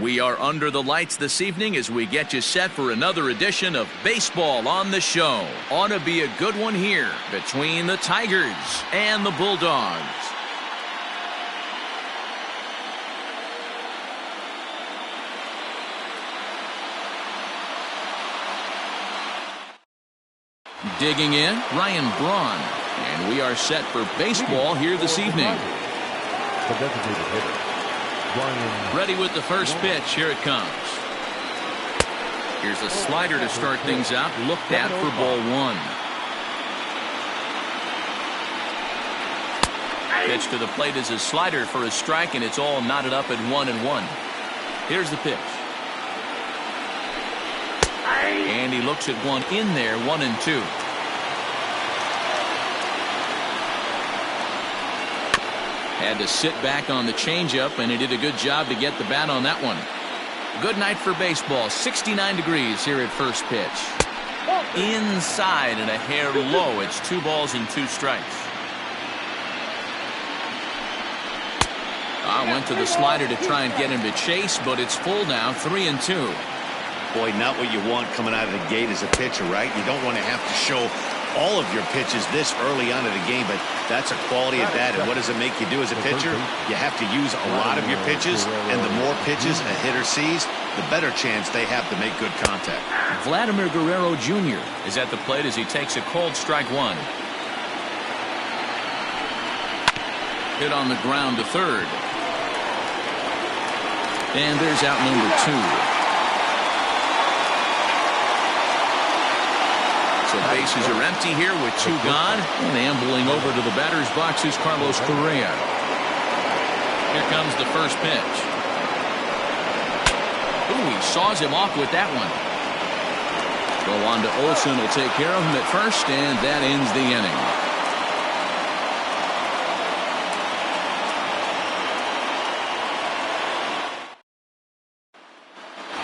We are under the lights this evening as we get you set for another edition of Baseball on the Show. Ought to be a good one here between the Tigers and the Bulldogs. Digging in, Ryan Braun. And we are set for baseball here this evening. Ready with the first pitch. Here it comes. Here's a slider to start things out. Looked at for ball one. Pitch to the plate is a slider for a strike, and it's all knotted up at 1-1. Here's the pitch. And he looks at one in there, 1-2. Had to sit back on the changeup, and he did a good job to get the bat on that one. Good night for baseball. 69 degrees here at first pitch. Inside and a hair low. It's 2 balls and 2 strikes. I went to the slider to try and get him to chase, but it's full now, 3-2. Boy, not what you want coming out of the gate as a pitcher, right? You don't want to have to show all of your pitches this early on in the game, but that's a quality at bat. And what does it make you do as a pitcher? You have to use a lot of your pitches, and the more pitches a hitter sees, the better chance they have to make good contact. Vladimir Guerrero Jr. is at the plate as he takes a cold strike one. Hit on the ground to third. And there's out number 2. So bases are empty here with 2 gone. And ambling over to the batter's box is Carlos Correa. Here comes the first pitch. Ooh, he saws him off with that one. Go on to Olsen, will take care of him at first, and that ends the inning.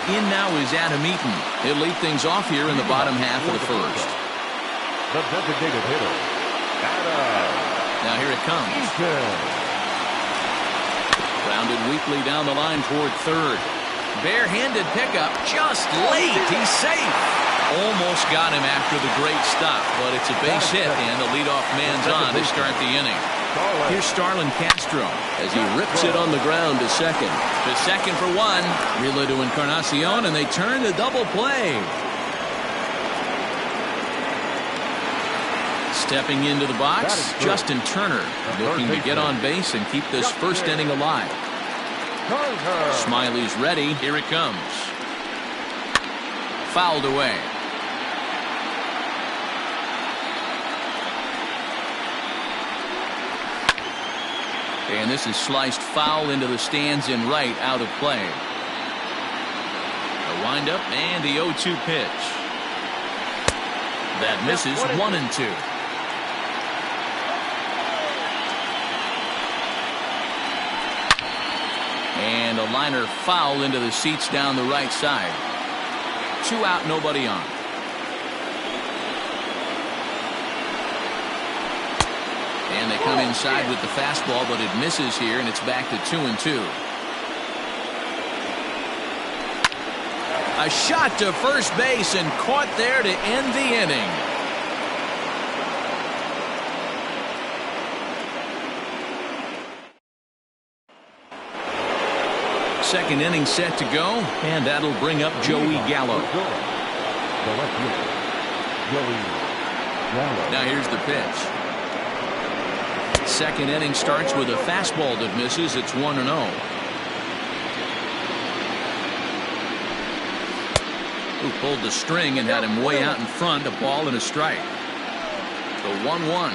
In now is Adam Eaton. He'll lead things off here in the bottom half of the first. The designated hitter, Adam. Now here it comes. Grounded weakly down the line toward third. Barehanded pickup just late. He's safe. Almost got him after the great stop, but it's a base hit, and the leadoff man's on to start the inning. Here's Starlin Castro as he rips it on the ground to second. To second for one. Relay to Encarnacion, and they turn the double play. Stepping into the box, Justin Turner looking to get on base and keep this first inning alive. Smiley's ready. Here it comes. Fouled away. And this is sliced foul into the stands in right, out of play. A windup and the 0-2 pitch. That misses, 1-2. And a liner foul into the seats down the right side. 2 out, nobody on. And they come inside with the fastball, but it misses here, and it's back to 2-2. A shot to first base and caught there to end the inning. Second inning set to go, and that'll bring up Joey Gallo. Now here's the pitch. Second inning starts with a fastball that misses. It's 1-0. Who pulled the string and had him way out in front. A ball and a strike. The 1-1.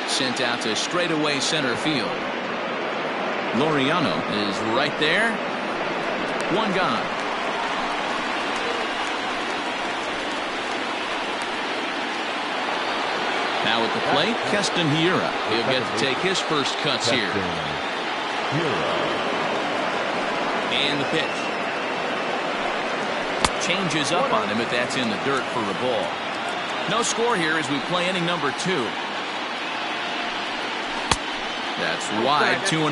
Sent out to straightaway center field. Laureano is right there. 1 gone. Now at the plate, Keston Hiura. He'll get to take his first cuts here. And the pitch. Changes up on him, but that's in the dirt for a ball. No score here as we play inning number 2. That's wide, 2-0.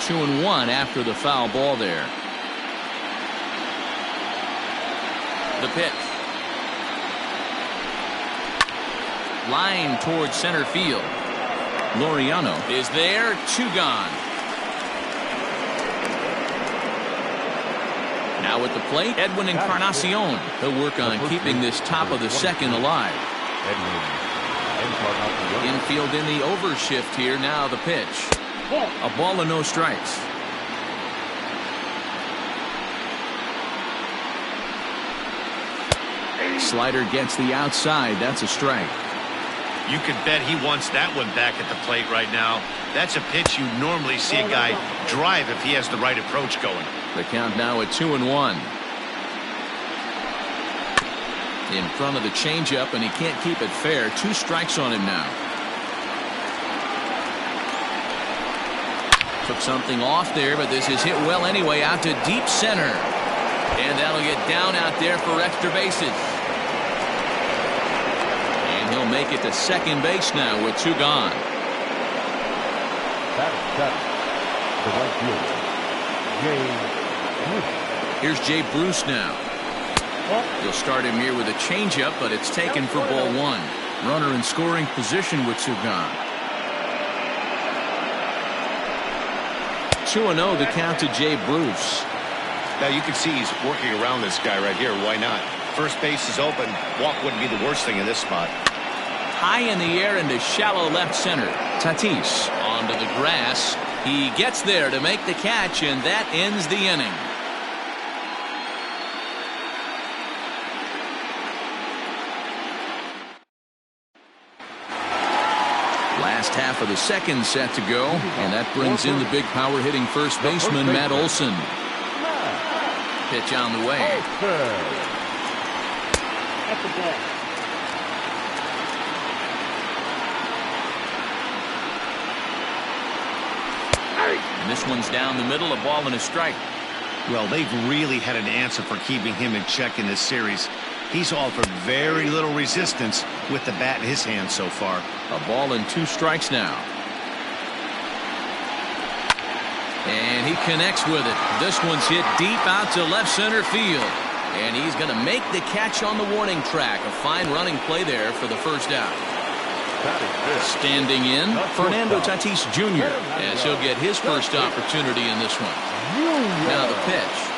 Two and one after the foul ball there. The pitch. Line towards center field. Laureano is there. 2 gone. Now at the plate, Edwin Encarnacion. He'll work on keeping this top of the second alive. Infield in the overshift here. Now the pitch. A ball and no strikes. Slider gets the outside. That's a strike. You can bet he wants that one back at the plate right now. That's a pitch you normally see a guy drive if he has the right approach going. The count now at 2-1. In front of the changeup, and he can't keep it fair. 2 strikes on him now. Took something off there, but this is hit well anyway, out to deep center. And that'll get down out there for extra bases. And he'll make it to second base now with 2 gone. The right fielder, Here's Jay Bruce now. He'll start him here with a changeup, but it's taken for ball 1. Runner in scoring position with 2 gone. 2-0 the count to Jay Bruce. Now you can see he's working around this guy right here. Why not? First base is open. Walk wouldn't be the worst thing in this spot. High in the air into shallow left center. Tatis onto the grass. He gets there to make the catch, and that ends the inning. Last half of the second set to go, and that brings in the big power hitting first baseman Matt Olson. Pitch on the way. At the ball. And this one's down the middle, a ball and a strike. Well, they've really had an answer for keeping him in check in this series. He's offered very little resistance with the bat in his hand so far. A ball and 2 strikes now. And he connects with it. This one's hit deep out to left center field. And he's going to make the catch on the warning track. A fine running play there for the first out. Standing in, Fernando Tatis Jr. as he'll get his first opportunity in this one. Now the pitch.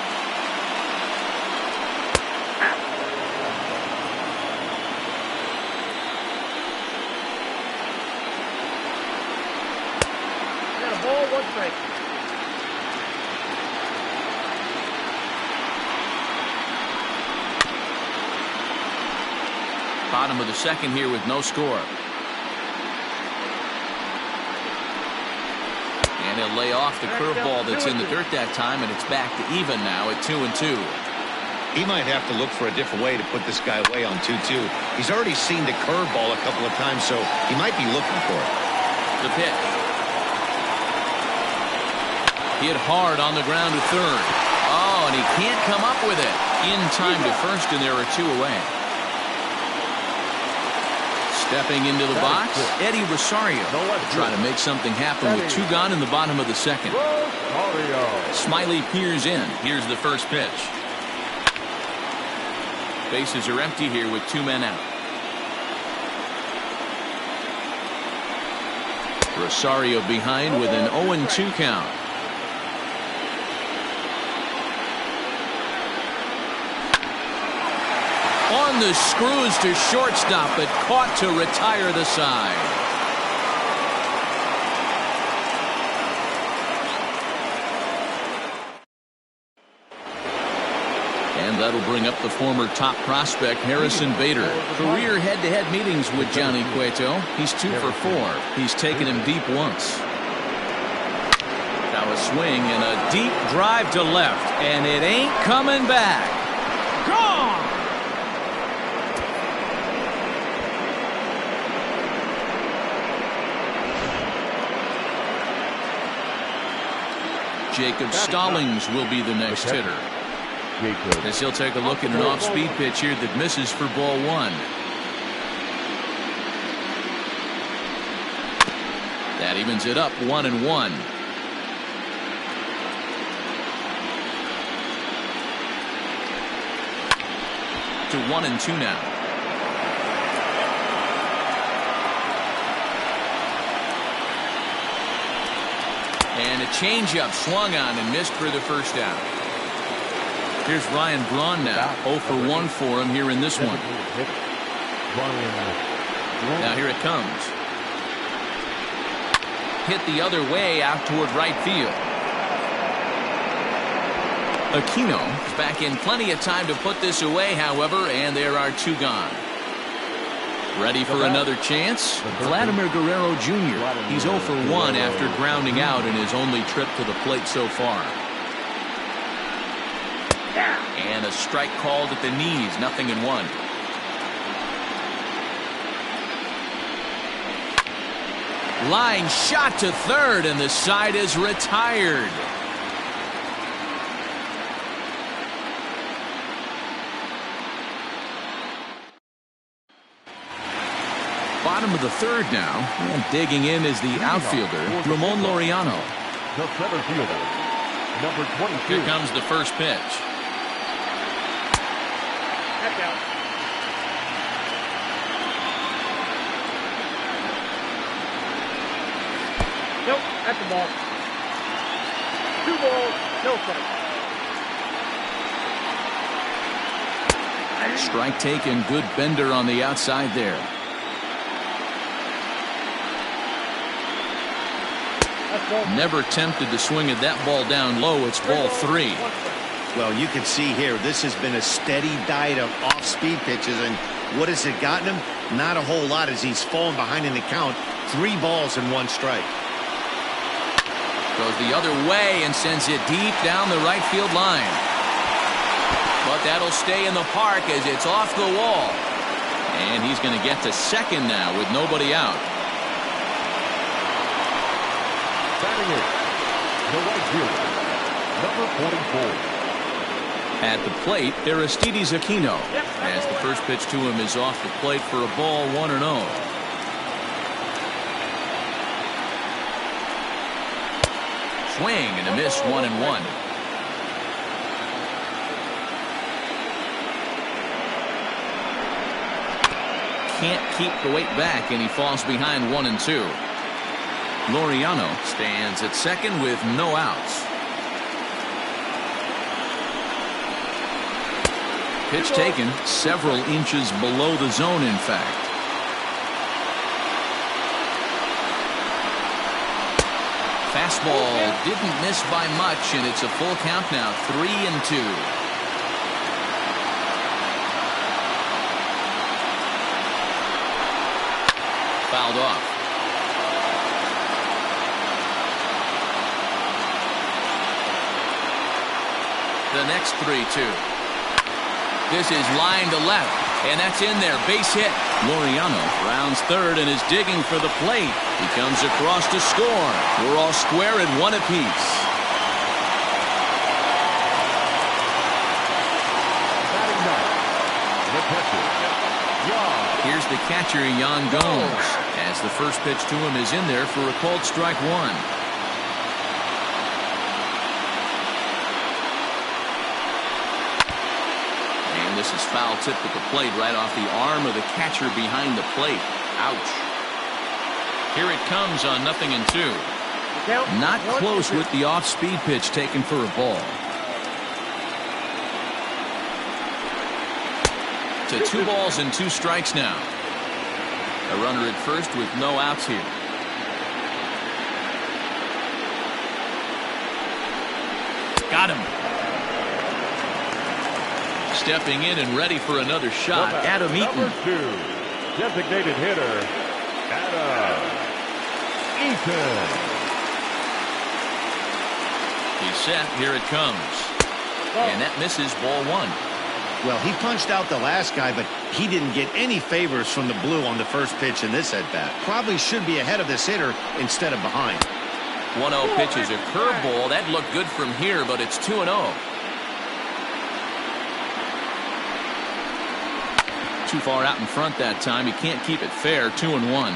Bottom of the second here with no score. And he'll lay off the curveball that's in the dirt that time, and it's back to even now at 2-2. He might have to look for a different way to put this guy away on 2-2. He's already seen the curveball a couple of times, so he might be looking for it. The pitch. Hit hard on the ground to third. Oh, and he can't come up with it. In time to first, and there are 2 away. Stepping into the box, Eddie Rosario trying to make something happen with 2 gone in the bottom of the second. Smiley peers in. Here's the first pitch. Bases are empty here with 2 men out. Rosario behind with an 0-2 count. On the screws to shortstop, but caught to retire the side. And that'll bring up the former top prospect Harrison Bader. Career head-to-head meetings with Johnny Cueto. He's 2 for 4. He's taken him deep once. Now a swing and a deep drive to left, and it ain't coming back. Gone! Jacob Stallings will be the next hitter. As he'll take a look at an off-speed pitch here that misses for ball one. That evens it up 1-1. To 1-2 now. And a changeup swung on and missed for the first out. Here's Ryan Braun now. 0 for 1 for him here in this one. Now here it comes. Hit the other way out toward right field. Aquino is back in plenty of time to put this away, however, and there are 2 gone. Ready for another chance? Vladimir Guerrero Jr. He's 0 for 1 after grounding out in his only trip to the plate so far. And a strike called at the knees, 0-1. Line shot to third, and the side is retired. Bottom of the third now, and digging in is the outfielder, Ramon Laureano. The center fielder, number 22. Here comes the first pitch. That's out. Nope, that's the ball. 2 balls, no strike. Strike taken, good bender on the outside there. Never tempted to swing at that ball down low. It's ball 3. Well, you can see here, this has been a steady diet of off-speed pitches, and what has it gotten him? Not a whole lot, as he's fallen behind in the count. 3 balls and 1 strike. Goes the other way and sends it deep down the right field line. But that'll stay in the park as it's off the wall. And he's going to get to second now with nobody out. Batting it, the right fielder, number 44. At the plate, Aristides Aquino. As the first pitch to him is off the plate for a ball, 1-0. Swing and a miss, 1-1. Can't keep the weight back, and he falls behind 1-2. Laureano stands at second with no outs. Pitch taken several inches below the zone, in fact. Fastball didn't miss by much, and it's a full count now, 3-2. Fouled off. The next 3-2. This is line to left, and that's in there. Base hit. Laureano rounds third and is digging for the plate. He comes across to score. We're all square at 1 apiece. Batting ninth, the catcher, Jan. Here's the catcher, Jan Gomes, as the first pitch to him is in there for a called strike 1. This is foul tip at the plate right off the arm of the catcher behind the plate. Ouch. Here it comes on 0-2. Not close with the off-speed pitch taken for a ball. To 2 balls and 2 strikes now. A runner at first with no outs here. Got him. Stepping in and ready for another shot, Adam Eaton. Number 2, designated hitter, Adam Eaton. He's set. Here it comes. And that misses, ball 1. Well, he punched out the last guy, but he didn't get any favors from the blue on the first pitch in this at-bat. Probably should be ahead of this hitter instead of behind. 1-0 pitch is a curveball. That looked good from here, but it's 2-0. Too far out in front that time. He can't keep it fair. 2-1.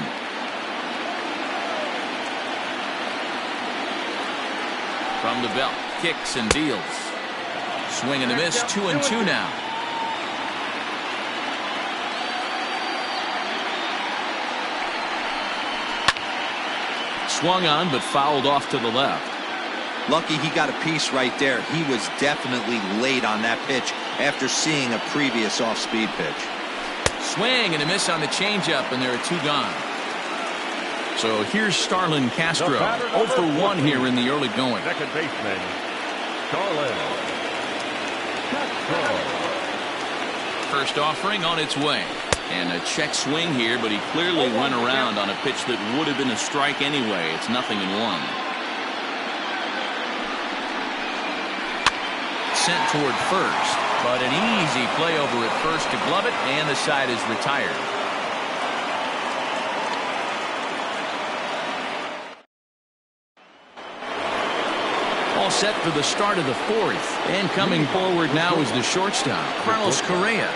From the belt, kicks and deals. Swing and a miss. 2-2 now. Swung on, but fouled off to the left. Lucky he got a piece right there. He was definitely late on that pitch after seeing a previous off-speed pitch. Swing and a miss on the changeup, and there are 2 gone. So here's Starlin Castro, 0 for 1 here in the early going. Second baseman, Starlin Castro. First offering on its way. And a check swing here, but he clearly went around on a pitch that would have been a strike anyway. It's 0-1. Sent toward first, but an easy play over at first to glove it, and the side is retired. All set for the start of the 4th, and coming forward now is the shortstop, Carlos Correa.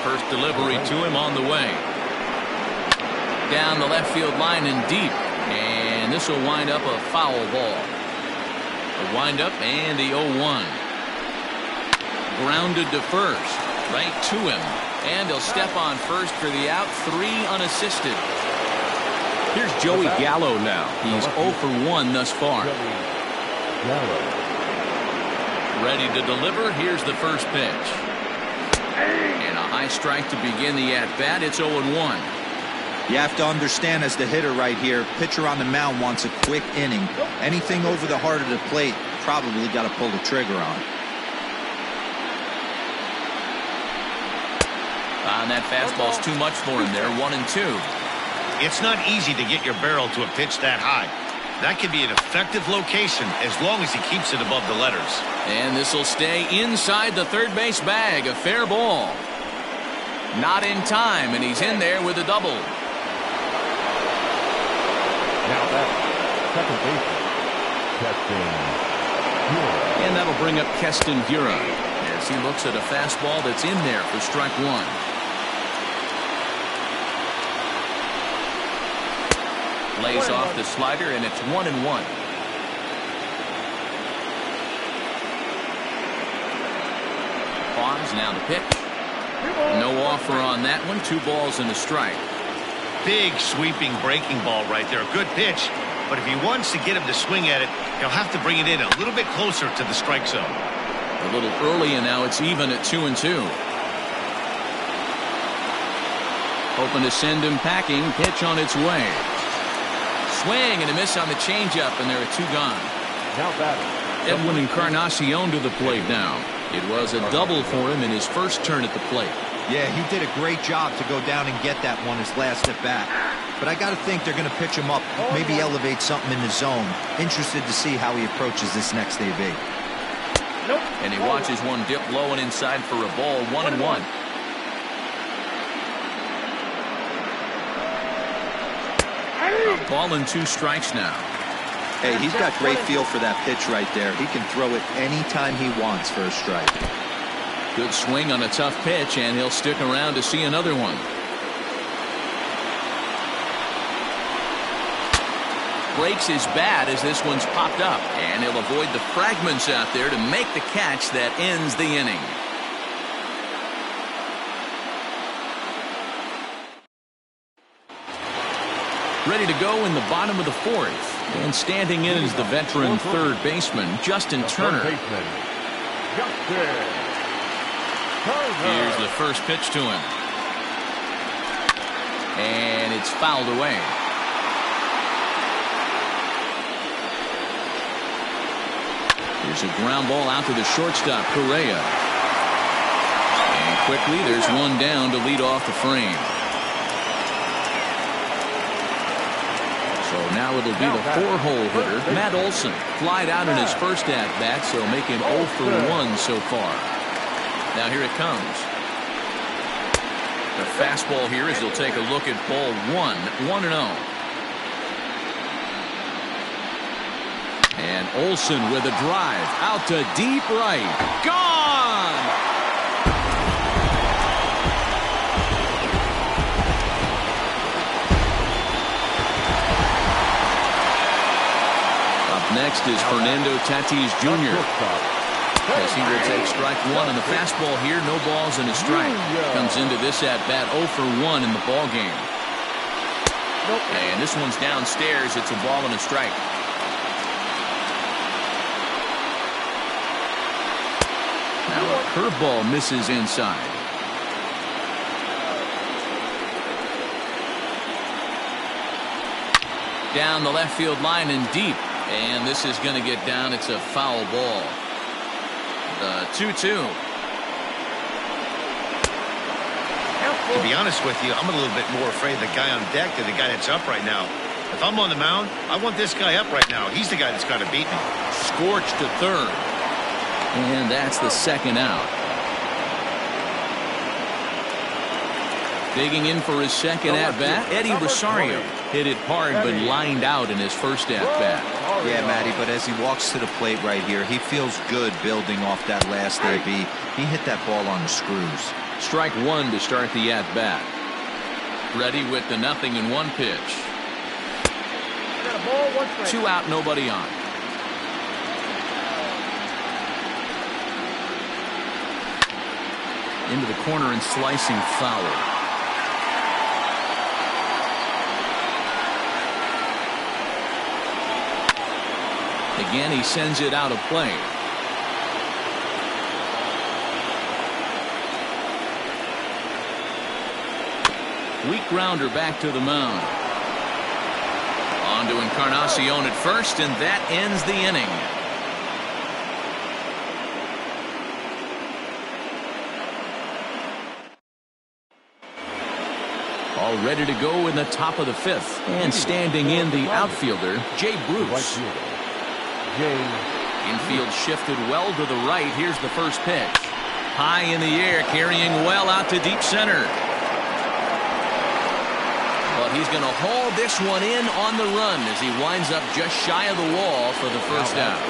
First delivery to him on the way. Down the left field line and deep. And this will wind up a foul ball. A wind up and the 0-1. Grounded to first. Right to him. And he'll step on first for the out. 3 unassisted. Here's Joey Gallo now. He's 0 for 1 thus far. Ready to deliver. Here's the first pitch. And a high strike to begin the at-bat. It's 0-1. You have to understand, as the hitter right here, pitcher on the mound wants a quick inning. Anything over the heart of the plate, probably got to pull the trigger on. And that fastball's too much for him there. 1-2. It's not easy to get your barrel to a pitch that high. That can be an effective location as long as he keeps it above the letters. And this will stay inside the third base bag. A fair ball. Not in time, and he's in there with a double. Now that's second baseman, Keston Hiura. And that'll bring up Keston Hiura as he looks at a fastball that's in there for strike 1. Lays off the slider, and it's 1-1. Pause, now the pitch. No offer on that one. 2 balls and a strike. Big sweeping breaking ball right there. A good pitch, but if he wants to get him to swing at it, he'll have to bring it in a little bit closer to the strike zone. A little early, and now it's even at 2-2. Hoping to send him packing. Pitch on its way. Swing and a miss on the changeup, and there are 2 gone. Now that Edwin Encarnacion to the plate now. It was a double for him in his first turn at the plate. Yeah, he did a great job to go down and get that one his last at bat. But I got to think they're going to pitch him up, maybe elevate something in the zone. Interested to see how he approaches this next AB. Nope. And he watches one dip low and inside for a ball. 1-1. A ball and 2 strikes now. Hey, he's got great feel for that pitch right there. He can throw it anytime he wants for a strike. Good swing on a tough pitch, and he'll stick around to see another one. Breaks his bat as this one's popped up, and he'll avoid the fragments out there to make the catch that ends the inning. Ready to go in the bottom of the 4th. And standing in is the veteran third baseman, Justin Turner. Here's the first pitch to him. And it's fouled away. Here's a ground ball out to the shortstop, Correa. And quickly, there's one down to lead off the frame. So now it'll be the 4-hole hitter, Matt Olson. Flied out in his first at-bat, so make him 0 for 1 so far. Now here it comes. The fastball here as he'll take a look at ball 1, 1-0. And Olsen with a drive out to deep right. Gone! Up next is Fernando Tatis Jr. As he will take strike one on the fastball here. No balls and a strike. Comes into this at bat 0 for 1 in the ball game. And this one's downstairs. It's a ball and a strike. Now a curveball misses inside. Down the left field line and deep. And this is going to get down. It's a foul ball. The 2-2. To be honest with you, I'm a little bit more afraid of the guy on deck than the guy that's up right now. If I'm on the mound, I want this guy up right now. He's the guy that's got to beat me. Scorched to third. And that's the second out. Digging in for his second at-bat, Eddie Rosario. Hit it hard, but lined out in his first at-bat. Yeah, Matty, but as he walks to the plate right here, he feels good building off that last AB. He hit that ball on the screws. Strike one to start the at-bat. Ready with the 0-1 pitch. 2 out, nobody on. Into the corner and slicing foul. Again, he sends it out of play. Weak grounder back to the mound. On to Encarnacion at first, and that ends the inning. All ready to go in the top of the 5th. And standing in the outfielder, Jay Bruce. Infield shifted well to the right. Here's the first pitch. High in the air, carrying well out to deep center. But he's going to haul this one in on the run as he winds up just shy of the wall for the first out.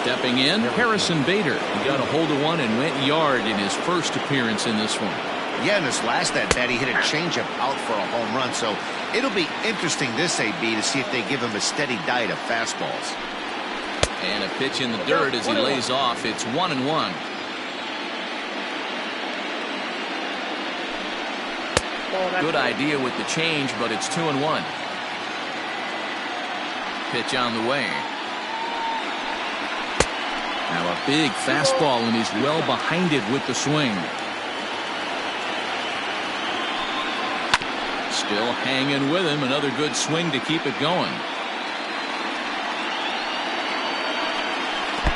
Stepping in, Harrison Bader. He got a hold of one and went yard in his first appearance in this one. Yeah, in this last at-bat, he hit a changeup out for a home run. So it'll be interesting this AB to see if they give him a steady diet of fastballs. And a pitch in the dirt as he lays off. It's 1-1. Good idea with the change, but it's 2-1. Pitch on the way. Now a big fastball, and he's well behind it with the swing. Still hanging with him. Another good swing to keep it going.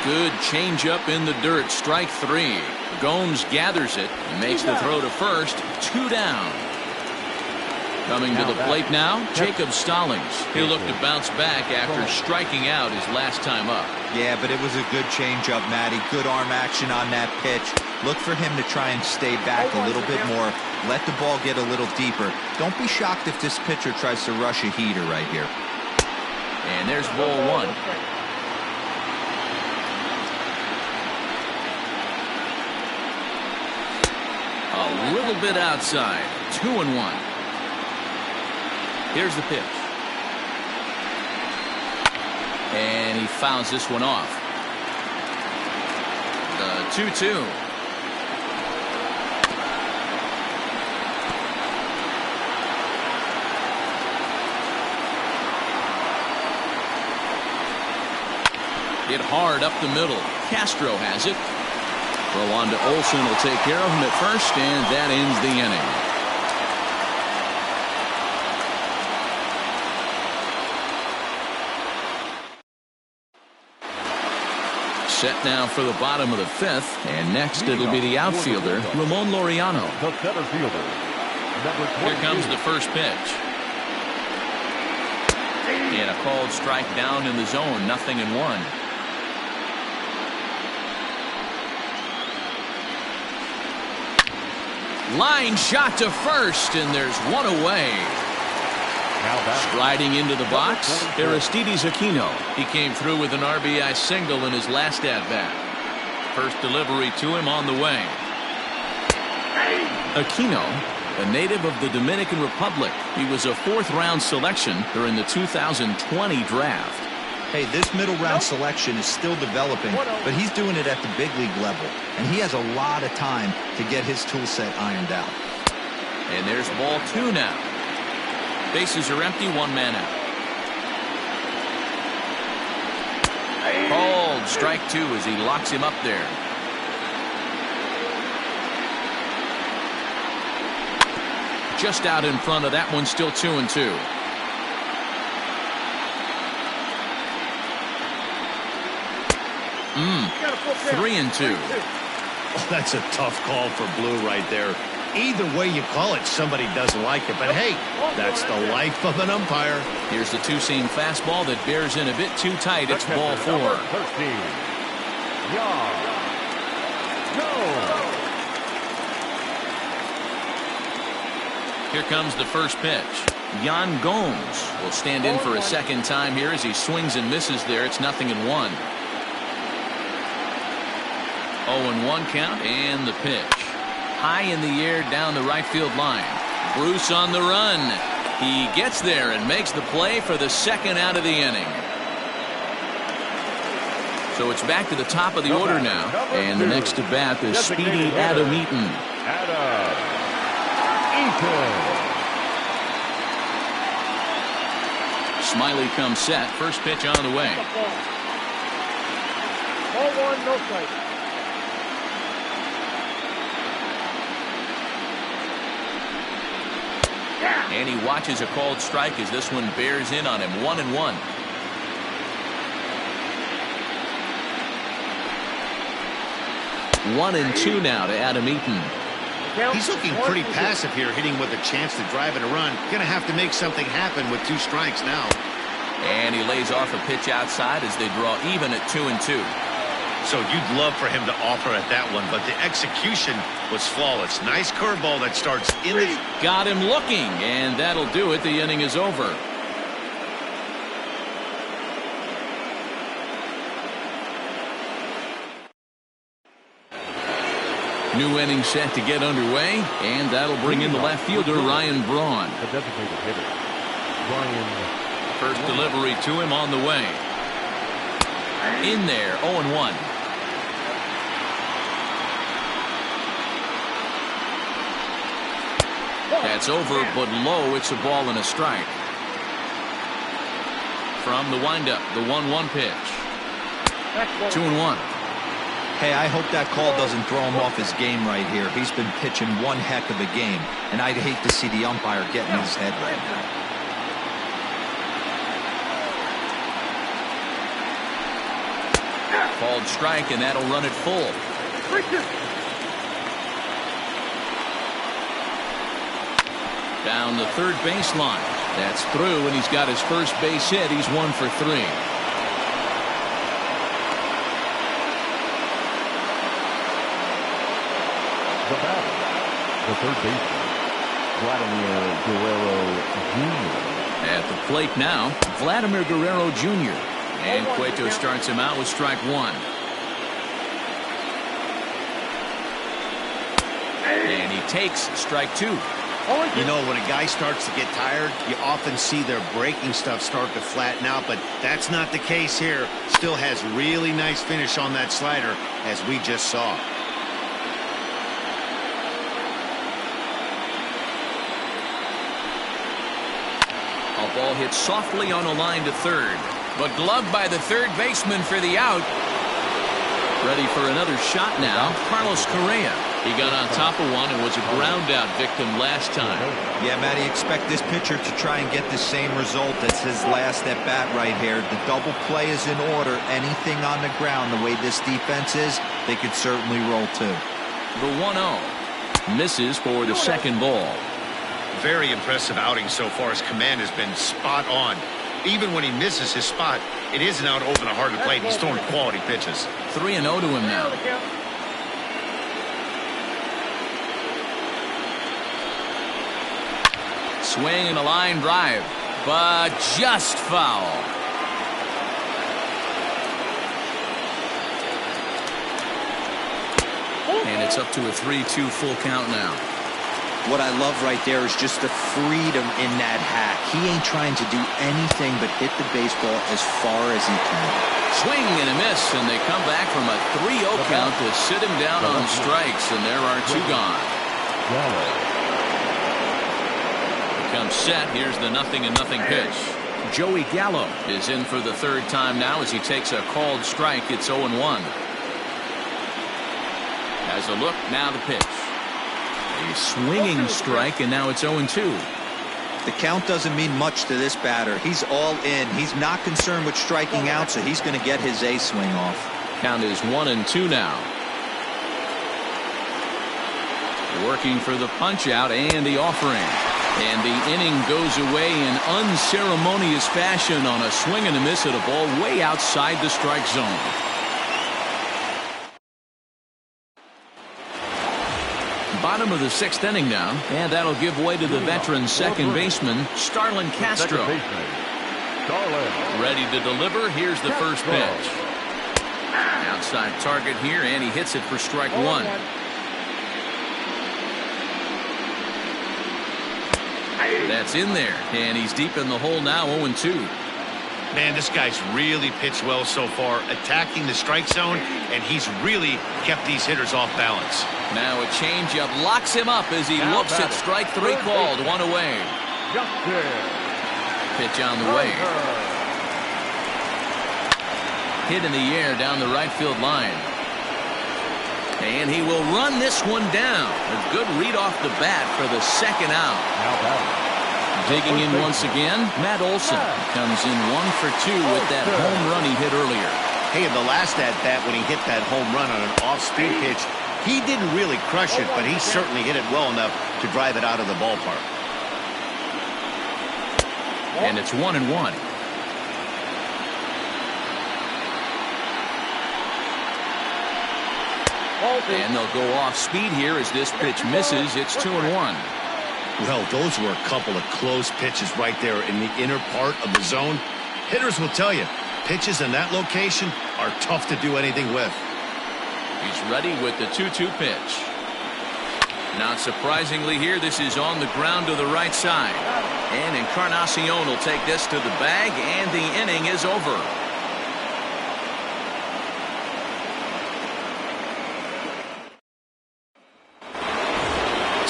Good changeup in the dirt. Strike 3. Gomes gathers it and makes the throw to first. 2 down. Coming to the plate now, Jacob Stallings. He'll look to bounce back after striking out his last time up. Yeah, but it was a good changeup, Matty. Good arm action on that pitch. Look for him to try and stay back a little bit more. Let the ball get a little deeper. Don't be shocked if this pitcher tries to rush a heater right here. And there's ball 1. A little bit outside. 2-1. Here's the pitch. And he fouls this one off. The 2-2. Hit hard up the middle. Castro has it. Throw on to Olsen will take care of him at first, and that ends the inning. Set now for the bottom of the 5th, and next it'll be the outfielder, Ramon Laureano. The center fielder, number 20. Here comes the first pitch. And a called strike down in the zone, 0-1. Line shot to first, and there's one away. Striding into the box, Aristides Aquino. He came through with an RBI single in his last at-bat. First delivery to him on the way. Aquino, a native of the Dominican Republic. He was a 4th-round selection during the 2020 draft. Hey, this middle round selection is still developing, but he's doing it at the big league level, and he has a lot of time to get his tool set ironed out. And there's ball 2 now. Bases are empty, 1 man out. Called strike 2 as he locks him up there. Just out in front of that one, still 2-2. 3-2. Oh, that's a tough call for Blue right there. Either way you call it, somebody doesn't like it. But hey, that's the life of an umpire. Here's the two-seam fastball that bears in a bit too tight. It's ball 4. Here comes the first pitch. Yan Gomes will stand in for a second time here as he swings and misses there. It's 0-1. 0-1 count, and the pitch. High in the air down the right field line. Bruce on the run. He gets there and makes the play for the second out of the inning. So it's back to the top of the order now. And the next to bat is speedy Adam Eaton. Smiley comes set. First pitch on the way. Ball 1, no strike. And he watches a called strike as this one bears in on him. 1-1. One and 2 now to Adam Eaton. He's looking pretty passive here, hitting with a chance to drive and a run. Gonna have to make something happen with 2 strikes now. And he lays off a pitch outside as they draw even at 2-2. So you'd love for him to offer at that one, but the execution was flawless. Nice curveball that starts in the... Got him looking, and that'll do it. The inning is over. New inning set to get underway, and that'll bring in the left fielder, Ryan Braun. The designated hitter, Ryan. First delivery to him on the way. In there, 0-1. That's over, but low. It's a ball and a strike. From the windup, the 1-1 pitch. 2-1. Hey, I hope that call doesn't throw him off his game right here. He's been pitching one heck of a game, and I'd hate to see the umpire get in his head right now. Called strike, and that'll run it full. Down the third baseline. That's through, and he's got his first base hit. He's 1 for 3. The batter, the third baseman, Vladimir Guerrero Jr. At the plate now, Vladimir Guerrero Jr. And Cueto starts him out with strike 1. And he takes strike 2. You know, when a guy starts to get tired, you often see their breaking stuff start to flatten out, but that's not the case here. Still has really nice finish on that slider, as we just saw. A ball hit softly on a line to third, but gloved by the third baseman for the out. Ready for another shot now, Carlos Correa. He got on top of one and was a ground out victim last time. Yeah, Matty, expect this pitcher to try and get the same result as his last at bat right here. The double play is in order. Anything on the ground, the way this defense is, they could certainly roll too. The 1-0 misses for the second ball. Very impressive outing so far. His command has been spot on. Even when he misses his spot, it isn't out over the heart of the plate. He's throwing quality pitches. 3-0 to him now. Swing and a line drive. but just foul. And it's up to a 3-2 full count now. What I love right there is just the freedom in that hack. He ain't trying to do anything but hit the baseball as far as he can. Swing and a miss, and they come back from a 3-0 count to sit him down on strikes, and there are 2 gone. Becomes set. Here's the 0-0 pitch. Joey Gallo is in for the 3rd time now as he takes a called strike. It's 0-1. Has a look, now the pitch. A swinging strike, and now it's 0-2. The count doesn't mean much to this batter. He's all in. He's not concerned with striking out, so he's going to get his A swing off. Count is 1-2 now. Working for the punch out and the offering. And the inning goes away in unceremonious fashion on a swing and a miss at a ball way outside the strike zone. Bottom of the 6th inning now, and that'll give way to the veteran second baseman, Starlin Castro. Ready to deliver. Here's the first pitch. Outside target here, and he hits it for strike 1. That's in there, and he's deep in the hole now, 0-2. Man, this guy's really pitched well so far, attacking the strike zone, and he's really kept these hitters off balance. Now a changeup locks him up as he looks at strike 3 called, 1 away. Pitch on the way. Hit in the air down the right field line. And he will run this one down. A good read off the bat for the 2nd out. Digging in once again, Matt Olson comes in 1 for 2 with that home run he hit earlier. Hey, in the last at-bat when he hit that home run on an off-speed pitch, he didn't really crush it, but he certainly hit it well enough to drive it out of the ballpark. And it's 1-1. And they'll go off speed here as this pitch misses. It's 2-1. Well, those were a couple of close pitches right there in the inner part of the zone. Hitters will tell you, pitches in that location are tough to do anything with. He's ready with the 2-2 pitch. Not surprisingly here, this is on the ground to the right side. And Encarnacion will take this to the bag, and the inning is over.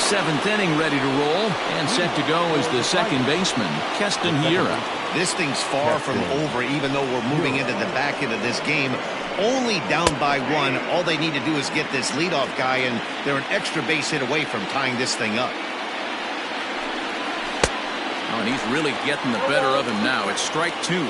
7th inning ready to roll, and set to go is the second baseman, Keston Hiura. This thing's far from over, even though we're moving into the back end of this game. Only down by 1. All they need to do is get this leadoff guy, and they're an extra base hit away from tying this thing up. Oh, and he's really getting the better of him now. It's strike 2.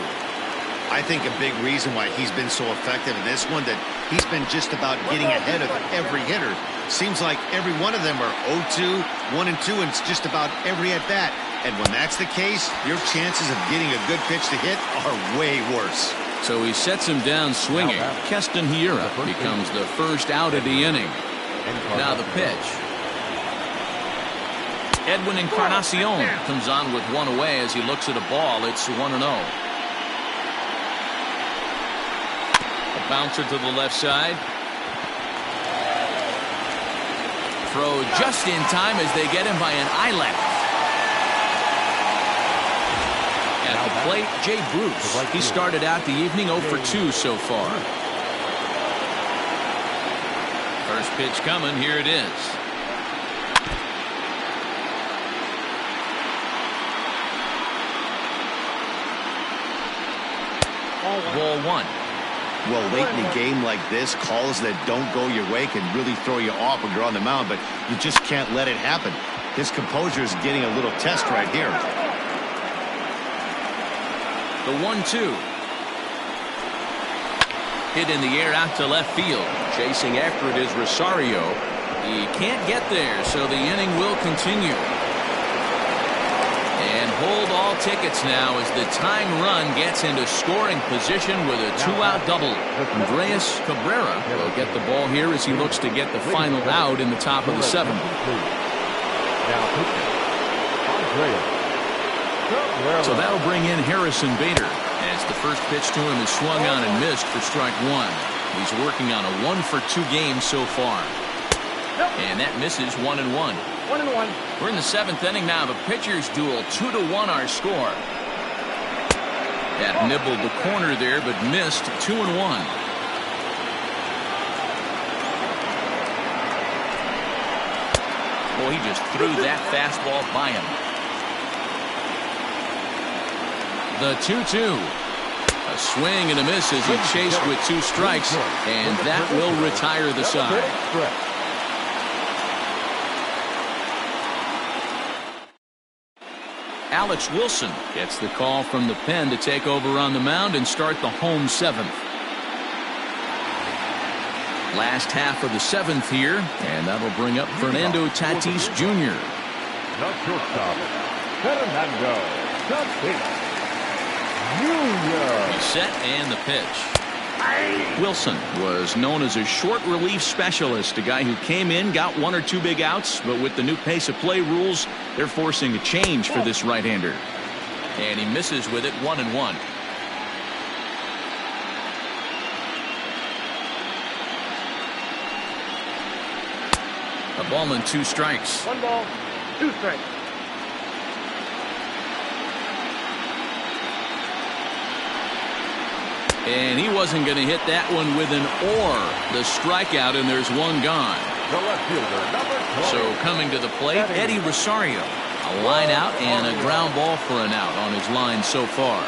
I think a big reason why he's been so effective in this one, that he's been just about getting ahead of every hitter. Seems like every one of them are 0-2, 1-2, and it's just about every at-bat. And when that's the case, your chances of getting a good pitch to hit are way worse. So he sets him down swinging. Keston Hiura becomes the first out of the inning. Now the pitch. Edwin Encarnacion comes on with 1 away as he looks at a ball. It's 1-0. A bouncer to the left side. Throw just in time as they get him by an eyelash. At the plate, Jay Bruce. He started out the evening 0 for 2 so far. First pitch coming. Here it is. Ball 1. Well, late in a game like this, calls that don't go your way can really throw you off when you're on the mound, but you just can't let it happen. His composure is getting a little test right here. The 1-2. Hit in the air out to left field. Chasing after it is Rosario. He can't get there, so the inning will continue. And hold all tickets now as the tying run gets into scoring position with a 2-out double. Andreas Cabrera will get the ball here as he looks to get the final out in the top of the 7th. So that'll bring in Harrison Bader, as the first pitch to him is swung on and missed for strike one. He's working on a 1-for-2 game so far. And that misses 1-1. 1-1. We're in the 7th inning now of a pitcher's duel. 2-1 our score. That nibbled the corner there, but missed. 2-1. Boy, he just threw that fastball by him. The 2-2. A swing and a miss as he chased with 2 strikes, and that will retire the side. Alex Wilson gets the call from the pen to take over on the mound and start the home 7th. Last half of the 7th here, and that'll bring up Fernando Tatis Jr. The shortstop, Fernando Tatis Jr. He's set and the pitch. Wilson was known as a short relief specialist, a guy who came in, got 1 or 2 big outs, but with the new pace of play rules, they're forcing a change for this right-hander. And he misses with it. 1-1. A ball and 2 strikes. 1 ball, 2 strikes. And he wasn't going to hit that one with an or. The strikeout, and there's 1 gone. The left fielder, number 20. So coming to the plate, Eddie Rosario. A line out and a ground ball for an out on his line so far.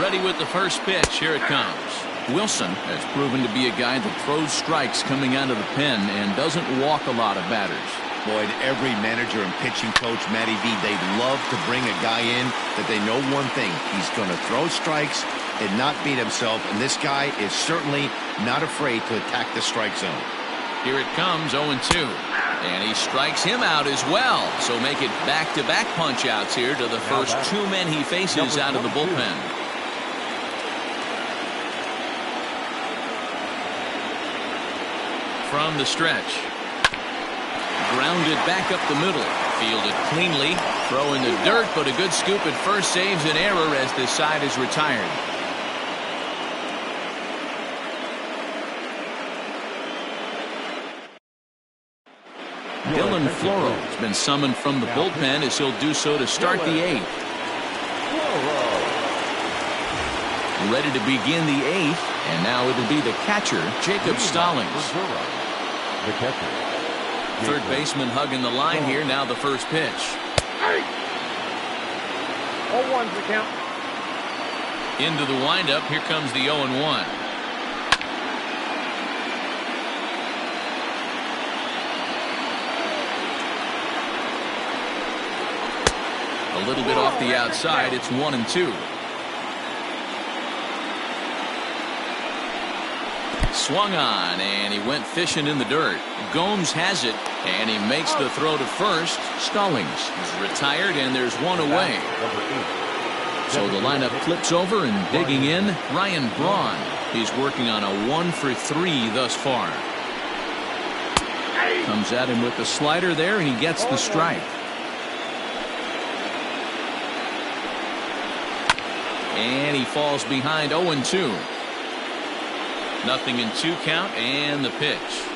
Ready with the first pitch. Here it comes. Wilson has proven to be a guy that throws strikes coming out of the pen and doesn't walk a lot of batters. Boy, every manager and pitching coach, Matty V, they love to bring a guy in that they know one thing. He's going to throw strikes and not beat himself, and this guy is certainly not afraid to attack the strike zone. Here it comes, 0-2. And he strikes him out as well. So make it back-to-back punch-outs here to the first 2 men he faces out of the bullpen. From the stretch. Grounded back up the middle. Fielded cleanly. Throw in the dirt, but a good scoop at first saves an error as this side is retired. Dylan Floro has been summoned from the bullpen as he'll do so to start the 8th. Ready to begin the 8th, and now it'll be the catcher, Jacob Stallings. The catcher. Third baseman hugging the line here. Now the first pitch. 0-1's the count. Into the windup. Here comes the 0-1. A little bit off the outside. It's 1-2. Swung on, and he went fishing in the dirt. Gomes has it, and he makes the throw to first. Stallings is retired, and there's 1 away. So the lineup flips over, and digging in, Ryan Braun. He's working on a 1-for-3 thus far. Comes at him with the slider there, and he gets the strike. And he falls behind. 0-2. 0-2 count, and the pitch.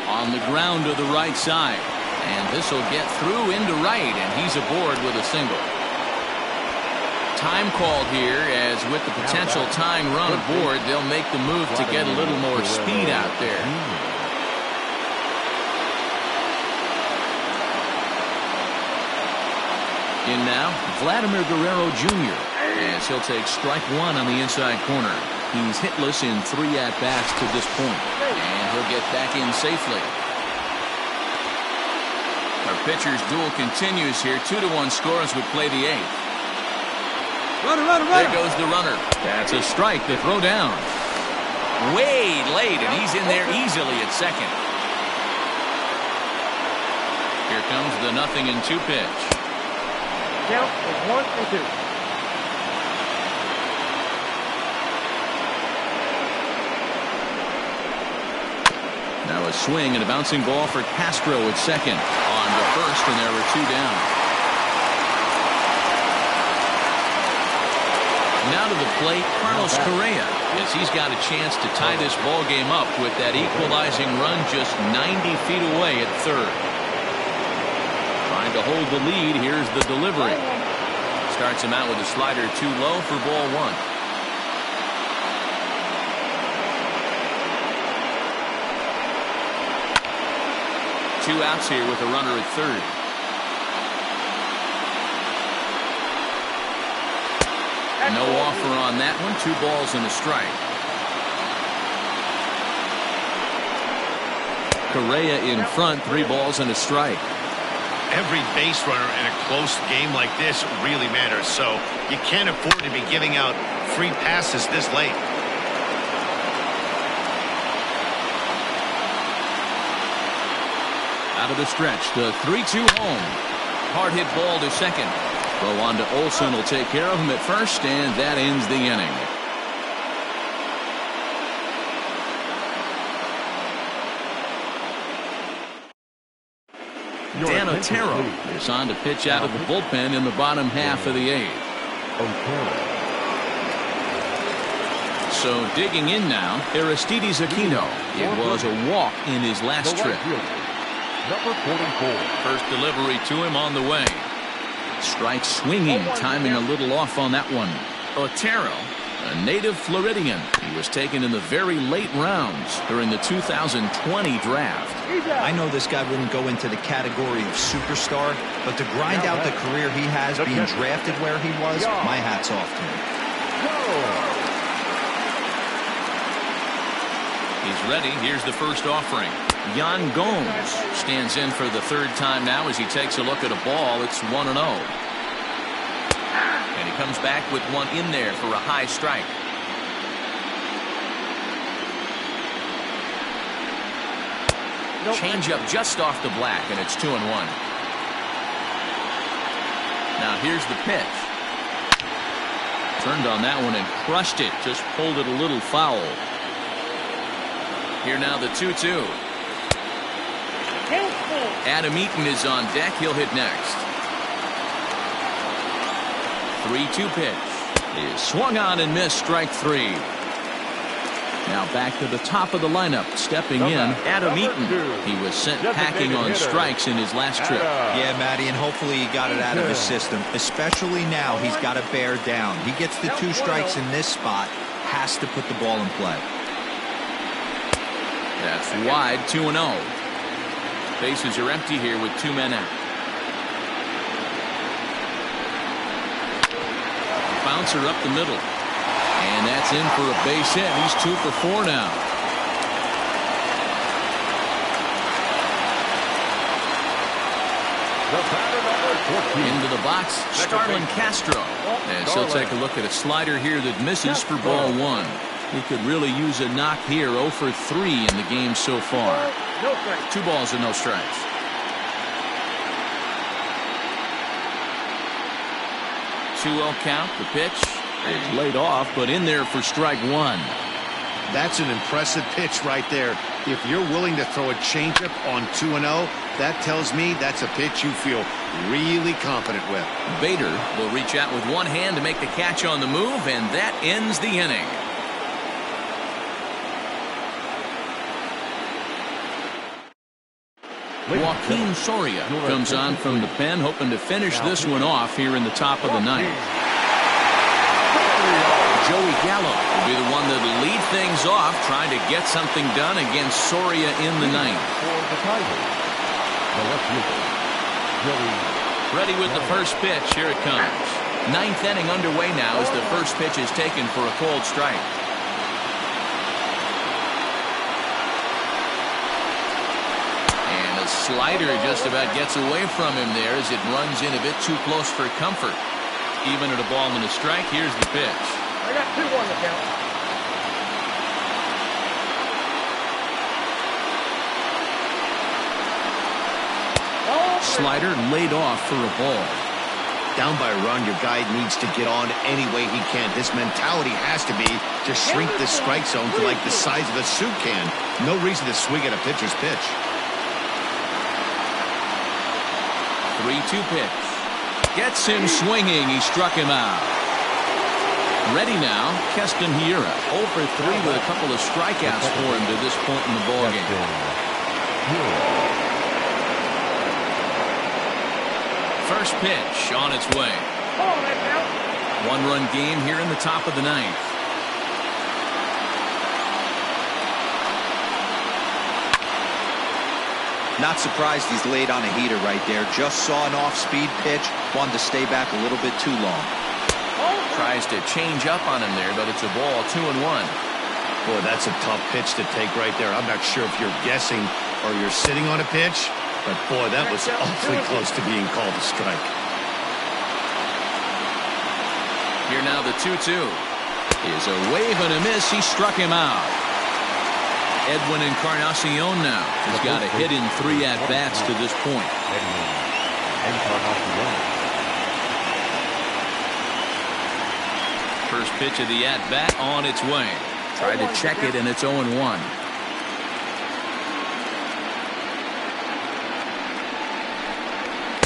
On the ground to the right side. And this will get through into right, and he's aboard with a single. Time called here, as with the potential tying run aboard, they'll make the move to get a little more speed out there. In now, Vladimir Guerrero Jr., as he'll take strike 1 on the inside corner. He's hitless in 3 at-bats to this point, and he'll get back in safely. Our pitcher's duel continues here. 2-1 score as we play the 8th. Runner. There goes the runner. That's a strike to throw down. Way late, and he's in there easily at second. Here comes the 0-2 pitch. Count is 1-2. Now a swing and a bouncing ball for Castro at second. On to first, and there were 2 down. Now to the plate, Carlos Correa, as he's got a chance to tie this ball game up with that equalizing run just 90 feet away at third. Trying to hold the lead. Here's the delivery. Starts him out with a slider too low for ball one. Two outs here with a runner at third. No offer on that one. 2 balls and a strike. Correa in front. 3 balls and a strike. Every base runner in a close game like this really matters, so you can't afford to be giving out free passes this late. Out of the stretch, the 3-2 home. Hard hit ball to second. Throw on to Olsen will take care of him at first, and that ends the inning. Dan Otero is on to pitch out of the bullpen in the bottom half of the 8th. So digging in now, Aristides Aquino. It was a walk in his last trip. Number 44. First delivery to him on the way. Strike swinging, timing a little off on that one. Otero, a native Floridian. He was taken in the very late rounds during the 2020 draft. I know this guy wouldn't go into the category of superstar, but to grind out the career he has being drafted where he was, my hat's off to him. He's ready. Here's the first offering. Yan Gomes stands in for the 3rd time now as he takes a look at a ball. It's 1-0. And he comes back with one in there for a high strike. Change up just off the black, and it's 2-1. Now here's the pitch. Turned on that one and crushed it. Just pulled it a little foul. Here now the 2-2. Adam Eaton is on deck. He'll hit next. 3-2 pitch is swung on and missed. Strike 3. Now back to the top of the lineup. Stepping in, Adam Eaton. He was sent packing on strikes in his last trip. Yeah, Matty, and hopefully he got it out of his system. Especially now, he's got to bear down. He gets the 2 strikes in this spot. Has to put the ball in play. That's wide. 2-0. Bases are empty here with 2 men out. Bouncer up the middle. And that's in for a base hit. He's 2 for 4 now. Into the box, Starlin Castro. And she'll take a look at a slider here that misses for ball 1. He could really use a knock here. 0 for 3 in the game so far. 2 balls and no strikes. Two-0 count. The pitch is laid off, but in there for strike 1. That's an impressive pitch right there. If you're willing to throw a changeup on 2-0, that tells me that's a pitch you feel really confident with. Bader will reach out with one hand to make the catch on the move, and that ends the inning. Joaquin Soria comes on from the pen, hoping to finish this one off here in the top of the 9th. Joey Gallo will be the one that'll lead things off, trying to get something done against Soria in the 9th. Ready with the first pitch. Here it comes. 9th inning underway now as the first pitch is taken for a cold strike. Slider just about gets away from him there as it runs in a bit too close for comfort. Even at a ball and a strike, here's the pitch. I got 2 on the count. Slider laid off for a ball. Down by a run, your guy needs to get on any way he can. His mentality has to be to shrink this strike zone to like the size of a soup can. No reason to swing at a pitcher's pitch. 3-2 pitch. Gets him swinging. He struck him out. Ready now, Keston Hiura. 0 for 3 with a couple of strikeouts for him to this point in the ballgame. First pitch on its way. 1-run game here in the top of the 9th. Not surprised he's laid on a heater right there. Just saw an off-speed pitch. Wanted to stay back a little bit too long. Tries to change up on him there, but it's a ball, 2-1. Boy, that's a tough pitch to take right there. I'm not sure if you're guessing or you're sitting on a pitch, but boy, that was awfully close to being called a strike. Here now the 2-2 is a wave and a miss. He struck him out. Edwin Encarnacion now has got a hit in 3 at-bats to this point. First pitch of the at-bat on its way. Tried to check it, and it's 0-1.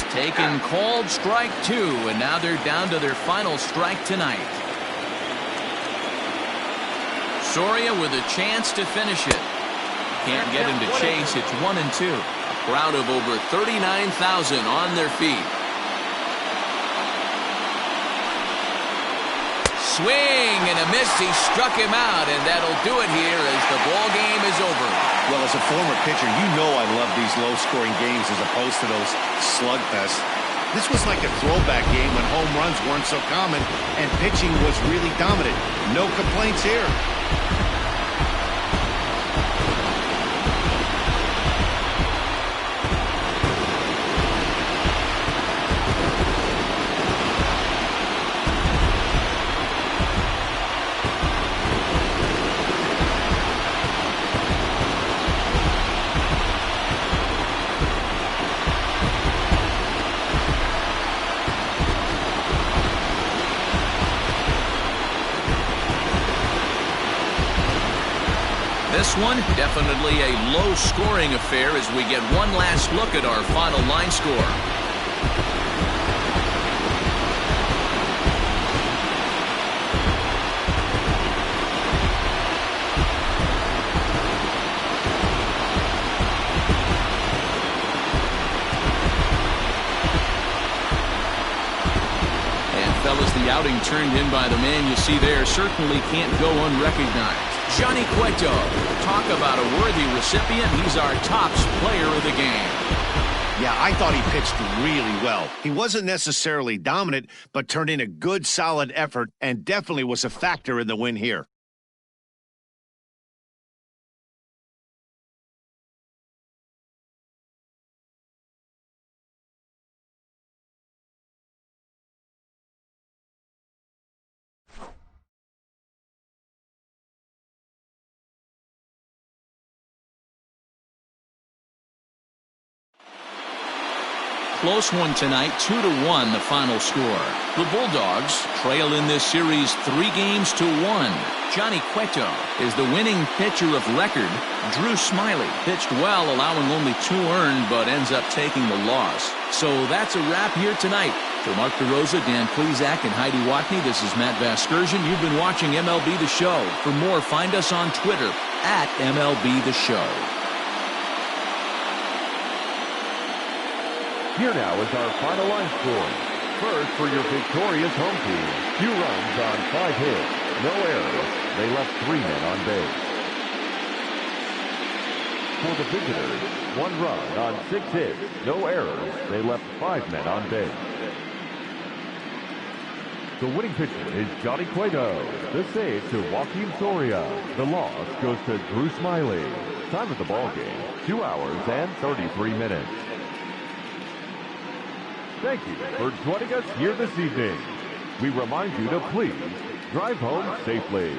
Taken, called strike 2, and now they're down to their final strike tonight. Soria with a chance to finish it. Can't get him to chase. It's 1-2. A crowd of over 39,000 on their feet. Swing and a miss. He struck him out, and that'll do it here as the ball game is over. Well, as a former pitcher, you know I love these low-scoring games as opposed to those slugfests. This was like a throwback game when home runs weren't so common and pitching was really dominant. No complaints here. This one, definitely a low-scoring affair as we get one last look at our final line score. And fellas, the outing turned in by the man you see there certainly can't go unrecognized. Johnny Cueto, talk about a worthy recipient. He's our tops player of the game. Yeah, I thought he pitched really well. He wasn't necessarily dominant, but turned in a good, solid effort and definitely was a factor in the win here. Close one tonight, 2-1 the final score. The Bulldogs trail in this series 3-1. Johnny Cueto is the winning pitcher of record. Drew Smiley pitched well, allowing only 2 earned, but ends up taking the loss. So that's a wrap here tonight. For Mark DeRosa, Dan Plezak, and Heidi Watney, this is Matt Vasgersian. You've been watching MLB The Show. For more, find us on Twitter at MLB The Show. Here now is our final line score. First for your victorious home team. 2 runs on 5 hits. No errors. They left 3 men on base. For the visitors, 1 run on 6 hits. No errors. They left 5 men on base. The winning pitcher is Johnny Cueto. The save to Joaquin Soria. The loss goes to Drew Smiley. Time of the ball game, 2 hours and 33 minutes. Thank you for joining us here this evening. We remind you to please drive home safely.